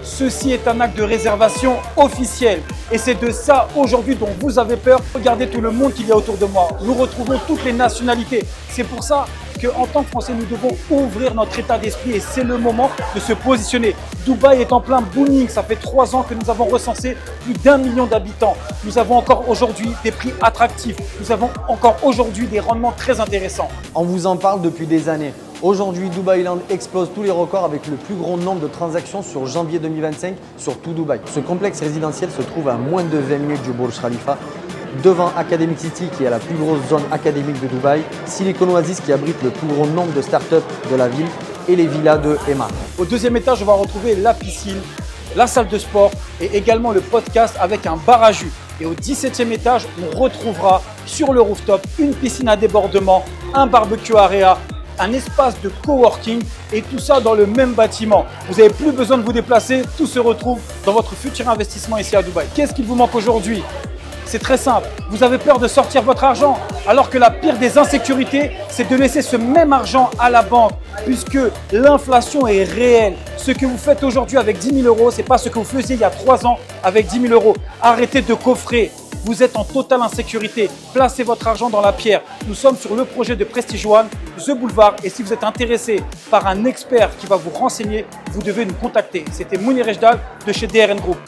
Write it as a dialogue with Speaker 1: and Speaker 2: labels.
Speaker 1: Ceci est un acte de réservation officiel. Et c'est de ça aujourd'hui dont vous avez peur. Regardez tout le monde qu'il y a autour de moi. Nous retrouvons toutes les nationalités. C'est pour ça qu'en tant que Français, nous devons ouvrir notre état d'esprit et c'est le moment de se positionner. Dubaï est en plein booming. Ça fait 3 ans que nous avons recensé plus d'1 million d'habitants. Nous avons encore aujourd'hui des prix attractifs. Nous avons encore aujourd'hui des rendements très intéressants.
Speaker 2: On vous en parle depuis des années. Aujourd'hui, Dubai Land explose tous les records avec le plus gros nombre de transactions sur janvier 2025 sur tout Dubaï. Ce complexe résidentiel se trouve à moins de 20 minutes du Burj Khalifa, devant Academic City qui est la plus grosse zone académique de Dubaï, Silicon Oasis qui abrite le plus gros nombre de startups de la ville et les villas de Emma.
Speaker 1: Au 2e étage, on va retrouver la piscine, la salle de sport et également le podcast avec un bar à jus. Et au 17e étage, on retrouvera sur le rooftop une piscine à débordement, un barbecue area, un espace de coworking et tout ça dans le même bâtiment. Vous n'avez plus besoin de vous déplacer, tout se retrouve dans votre futur investissement ici à Dubaï. Qu'est-ce qu'il vous manque aujourd'hui ? C'est très simple, vous avez peur de sortir votre argent alors que la pire des insécurités, c'est de laisser ce même argent à la banque puisque l'inflation est réelle. Ce que vous faites aujourd'hui avec 10 000 euros, ce n'est pas ce que vous faisiez il y a 3 ans avec 10 000 euros. Arrêtez de coffrer, vous êtes en totale insécurité. Placez votre argent dans la pierre. Nous sommes sur le projet de Prestige One, The Boulevard et si vous êtes intéressé par un expert qui va vous renseigner, vous devez nous contacter. C'était Mounir Ejdal de chez DRN Group.